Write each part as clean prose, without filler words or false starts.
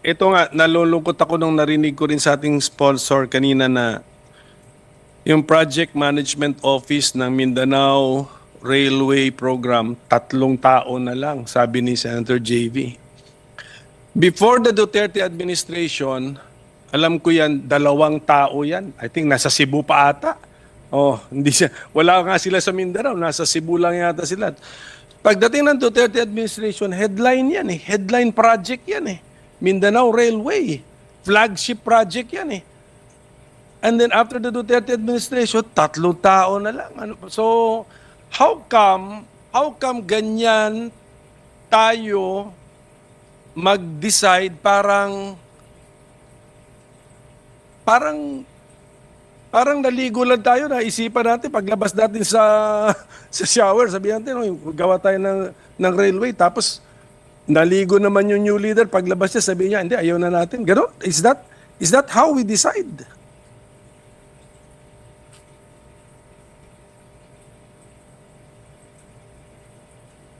ito nga, nalulungkot ako nung narinig ko rin sa ating sponsor kanina na yung Project Management Office ng Mindanao Railway Program, 3 tao na lang, sabi ni Senator JV. Before the Duterte administration, alam ko yan, 2 tao yan. I think nasa Cebu pa ata. Oh, hindi siya, wala nga sila sa Mindanao, nasa Cebu lang yata sila. Pagdating ng Duterte administration, headline yan eh. Headline project yan eh. Mindanao Railway. Flagship project yan eh. And then after the Duterte administration, 3 tao na lang. So, how come ganyan tayo mag-decide parang naligo lang tayo, naisipan natin paglabas natin sa shower, sabihan natin, gawa tayo ng railway, tapos naligo naman yung new leader, paglabas niya, sabihin niya, hindi, ayaw na natin. Ganon? Is that how we decide?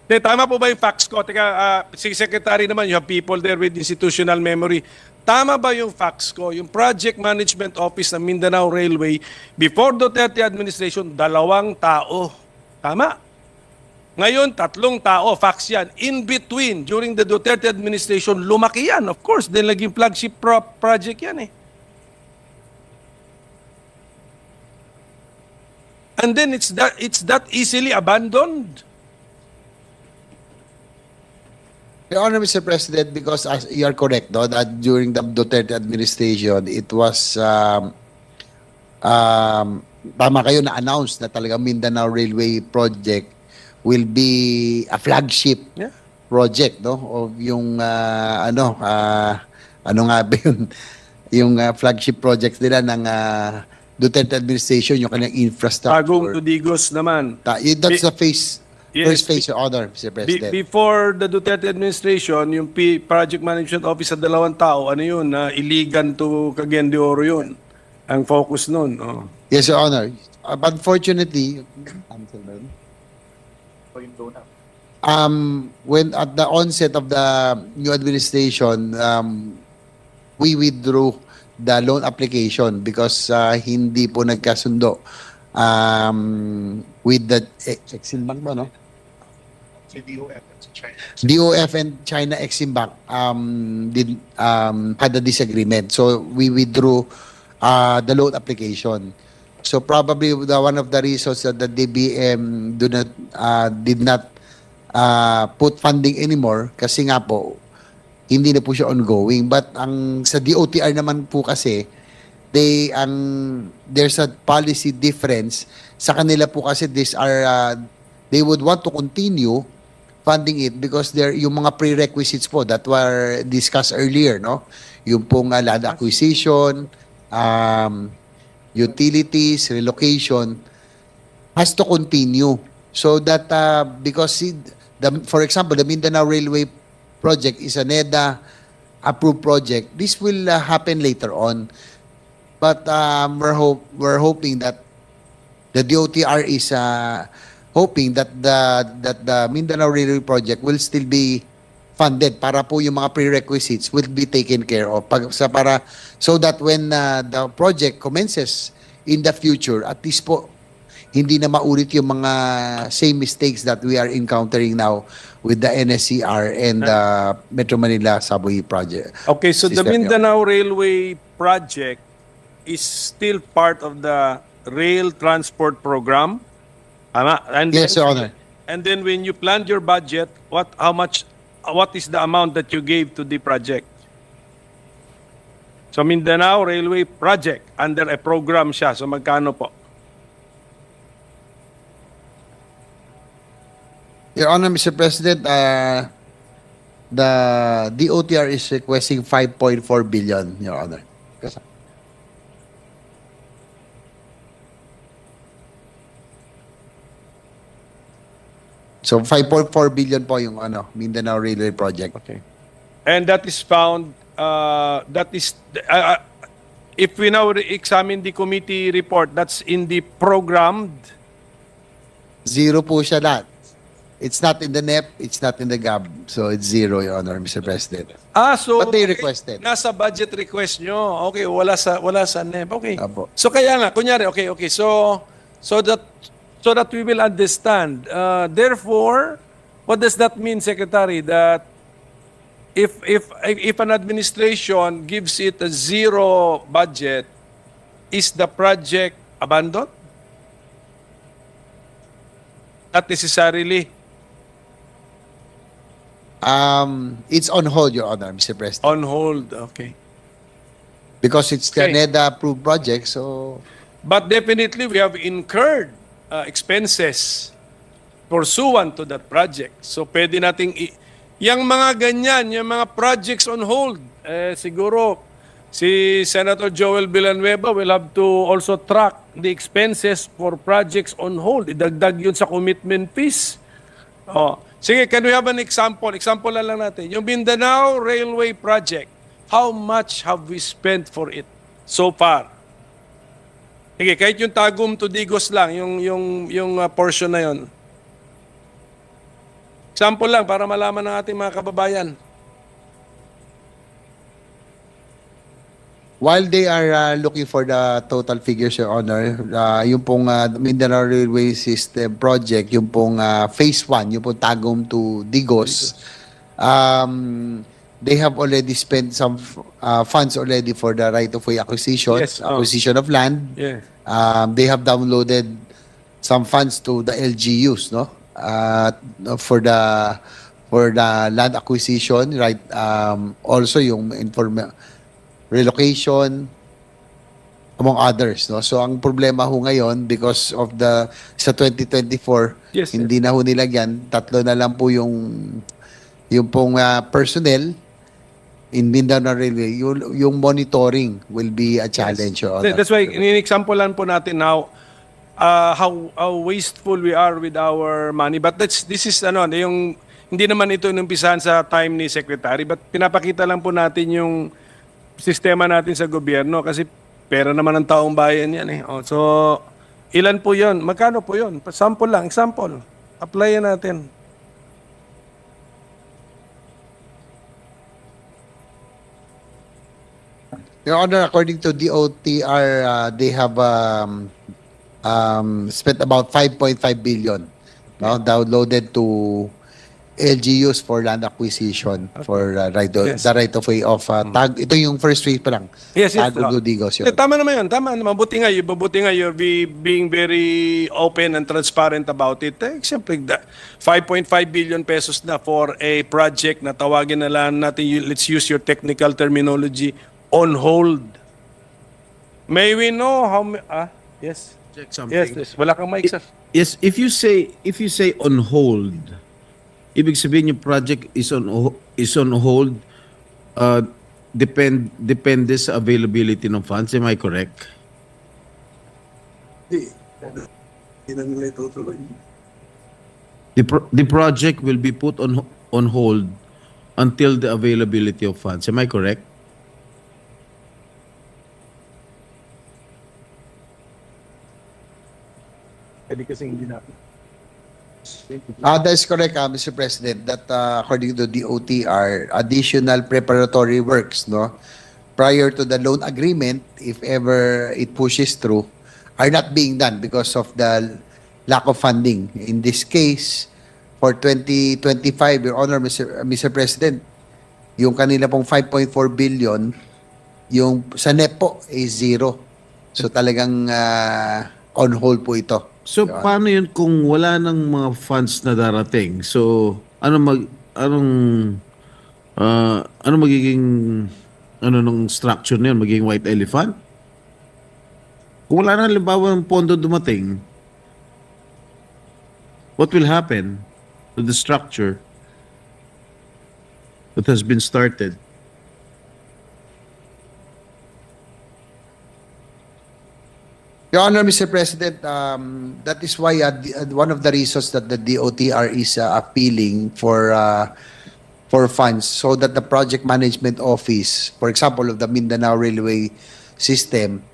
Tama po ba yung facts ko? Teka, si Secretary naman, you have people there with institutional memory. Tama ba yung facts ko? Yung Project Management Office ng Mindanao Railway, before Duterte administration, 2 tao. Tama? Ngayon, 3 tao. Facts yan. In between, during the Duterte administration, lumaki yan. Of course, dahil naging flagship project yan eh. And then it's that easily abandoned. Your Honor, Mr. President, because you are correct, no, that during the Duterte administration, it was, tama kayo na-announce na talaga Mindanao Railway Project will be a flagship project, no? O yung, ano nga ba yun? Yung flagship project nila ng Duterte administration, yung kanyang infrastructure. Bagong Tudigos naman. That's the phase. Yes. First phase, Your Honor, Mr. President. Before the Duterte administration, yung Project Management Office sa 2 tao, ano yun, iligan to Cagayan de Oro yun. Ang focus nun. Oh. Yes, Your Honor. Unfortunately, when at the onset of the new administration, we withdrew the loan application because hindi po nagkasundo with the Exim Bank ba, no? DOF and China Exim Bank had a disagreement. So we withdrew the loan application. So probably one of the reasons that the DBM did not put funding anymore kasi nga po hindi na po siya ongoing. But ang sa DOTR naman po kasi there's a policy difference sa kanila po kasi they would want to continue funding it because yung mga prerequisites po that were discussed earlier, no? Yung pong land acquisition, utilities, relocation has to continue. So that because for example, the Mindanao Railway project is a NEDA approved project, this will happen later on. But we're hoping that the DOTR is hoping that the Mindanao Railway project will still be funded para po yung mga prerequisites will be taken care of so that when the project commences in the future, at least po hindi na maulit yung mga same mistakes that we are encountering now with the NSCR and the Metro Manila Subway project. Okay, so the Mindanao Railway project is still part of the rail transport program. And yes, Your Honor. And then when you planned your budget, what is the amount that you gave to the project? So Mindanao Railway project under a program siya. So magkano po? Your Honor, Mr. President, the DOTR is requesting 5.4 billion, Your Honor. So 5.4 billion po yung Mindanao Railway project. Okay. And that is found if we now examine the committee report, that's in the programmed. Zero po siya lahat. It's not in the NEP, it's not in the GAB. So it's zero, Your Honor, Mr. President. So But they okay, requested. nasa budget request nyo. Okay, wala sa NEP. Okay. Apo. So kaya nga kunyari, okay. So that we will understand. Therefore, what does that mean, Secretary? That if an administration gives it a zero budget, is the project abandoned? Not necessarily. It's on hold, Your Honor, Mr. President. On hold. Okay. Because it's the Okay. NEDA approved project, so But definitely, we have incurred expenses pursuant to that project. So, pwede nating, yung mga ganyan, yung mga projects on hold, siguro, si Senator Joel Villanueva will have to also track the expenses for projects on hold. Idagdag yun sa commitment fees. Oh. Sige, can we have an example? Example na lang natin. Yung Mindanao Railway Project, how much have we spent for it so far? Sige, kahit yung Tagum to Digos lang, yung portion na yon. Example lang para malaman ng ating mga kababayan. while they are looking for the total figures, Your Honor, yung pong Mindanao Railway System Project, yung pong Phase 1, yung pong Tagum to Digos, they have already spent some funds already for the right-of-way acquisition, Yes, acquisition of land. Yeah. They have downloaded some funds to the LGUs, no? For the land acquisition, right? Also yung relocation, among others, no? So ang problema ho ngayon because of sa 2024, Yes, hindi na ho nilagyan, tatlo na lang po yung pong personnel in Mindanao Railway, yung monitoring will be a challenge. Your Honor. That's why, in-example lang po natin now, how wasteful we are with our money. But this is yung hindi naman ito inumpisahan sa time ni Secretary, but pinapakita lang po natin yung sistema natin sa gobyerno kasi pera naman ng taong bayan yan eh. So, ilan po yon? Magkano po yon? Sample lang, example. Applyan natin. Your Honor, according to DOTR, they have spent about 5.5 billion, no, downloaded to LGUs for land acquisition for Yes. the right of way of tag. Ito yung first phase pa lang. Yes, yes. Tagum to Digos yun. Tama naman yun. Tama naman. Mabuti nga you're being very open and transparent about it. Siyempre, 5.5 billion pesos na for a project na tawagin na lang natin, let's use your technical terminology, on hold. May we know how yes. Check something. Yes. Wala kang mic, sir. Yes, if you say on hold, ibig sabihin yung project is on hold, depende sa availability ng funds. Am I correct? The project will be put on hold until the availability of funds. Am I correct? That is correct, Mr. President, that according to DOTR, additional preparatory works, no, prior to the loan agreement, if ever it pushes through, are not being done because of the lack of funding. In this case, for 2025, Your Honor, Mr. President, yung kanila pong 5.4 billion, yung sa NEP po is zero. So talagang on hold po ito. So paano yun kung wala nang mga funds na darating? So anong magiging nung structure na yun? Magiging white elephant? Kung wala na halimbawa ng pondo dumating, what will happen to the structure that has been started? Your Honor, Mr. President, that is why one of the reasons that the DOTR is appealing for funds so that the project management office, for example, of the Mindanao Railway System,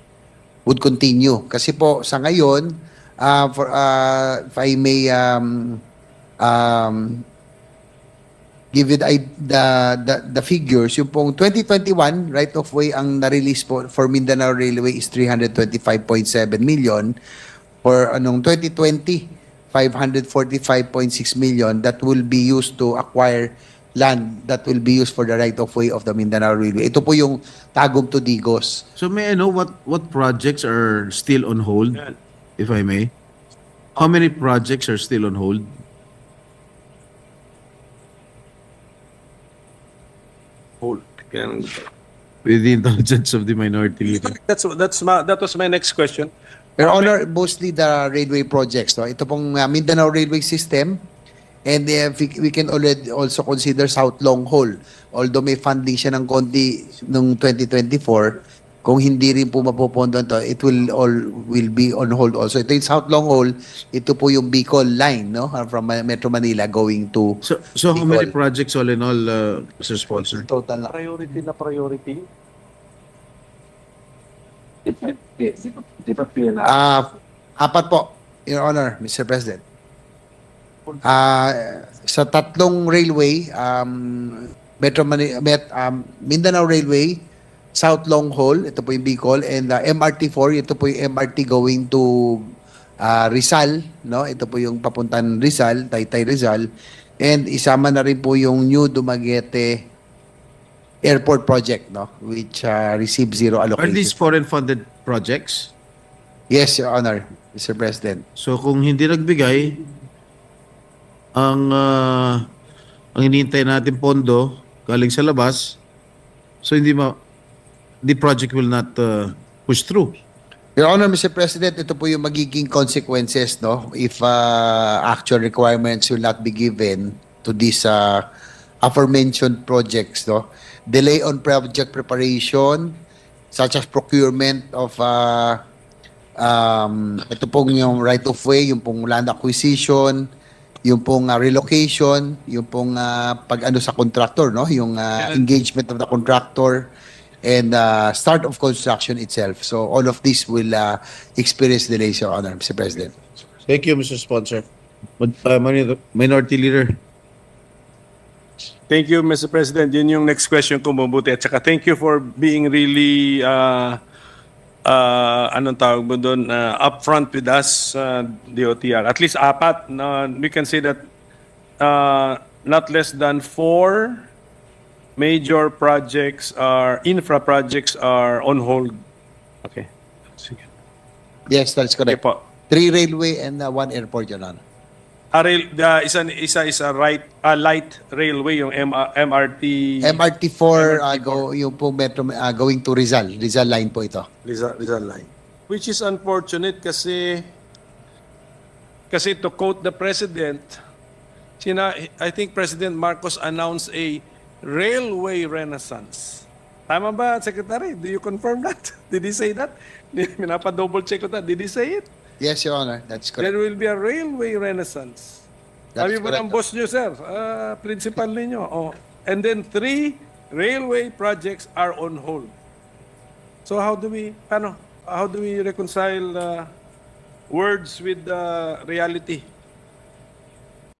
would continue. Kasi po sa ngayon, if I may give you the figures, yung pong 2021 right of way ang na-release po for Mindanao Railway is 325.7 million. For anong 2020, 545.6 million that will be used to acquire land that will be used for the right of way of the Mindanao Railway. Ito po yung Tagum to Digos. So may I know what projects are still on hold, Yan. if I may? How many projects are still on hold? Hold. Kaya- With the indulgence of the minority leader. that was my next question. Your Honor, mostly the railway projects. No? Ito pong Mindanao Railway System, and we can already also consider South Long Haul. Although may funding siya ng konti noong 2024, kung hindi rin po mapopondo ito, it will be on hold also. Ito yung South Long Haul, ito po yung Bicol line, no? From Metro Manila going to So how many Bicol. projects all in all, Mr. Sponsor? Total na. Priority na priority. Apat po, Your Honor, Mr. President. Sa tatlong railway, Mindanao Railway, South Long Haul, ito po yung Bicol, and MRT4, ito po yung MRT going to Rizal, no? Ito po yung papuntan Rizal, Taytay Rizal, and isama na rin po yung New Dumaguete Airport Project, no? Which received zero Are allocation. these foreign funded projects? Yes, Your Honor, Mr. President. So kung hindi nagbigay, ang hinihintay natin pondo galing sa labas, so the project will not push through. Your Honor, Mr. President, ito po yung magiging consequences, no? If actual requirements will not be given to these aforementioned projects, no? Delay on project preparation, such as procurement of ito pong yung right of way, yung pong land acquisition, yung pong relocation, yung pong pag-ano sa contractor, no? Yung engagement of the contractor, and start of construction itself. So all of this will experience delays, Your Honor, Mr. President. Thank you, Mr. Sponsor. Minority Leader. Thank you, Mr. President. Yun yung next question ko, mabuti. At saka thank you for being really, anong tawag mo doon, upfront with us, DOTR. At least apat. We can say that not less than 4 major projects infra projects are on hold. Okay. Sige. Yes, that's Okay correct. po. 3 railway and 1 airport, Your Honor. Isa light railway, yung MRT. MRT4, yung po metro, going to Rizal. Rizal line po ito. Rizal line. Which is unfortunate kasi to quote the President, I think President Marcos announced a railway renaissance. Tama ba, Secretary? Do you confirm that? Did he say that? Minapa-double check ko that. Did he say it? Yes, Your Honor. That's correct. There will be a railway renaissance. That's Sabi po correct. ng boss nyo, sir, principal ninyo. Oh. And then 3 railway projects are on hold. So how do we reconcile words with reality?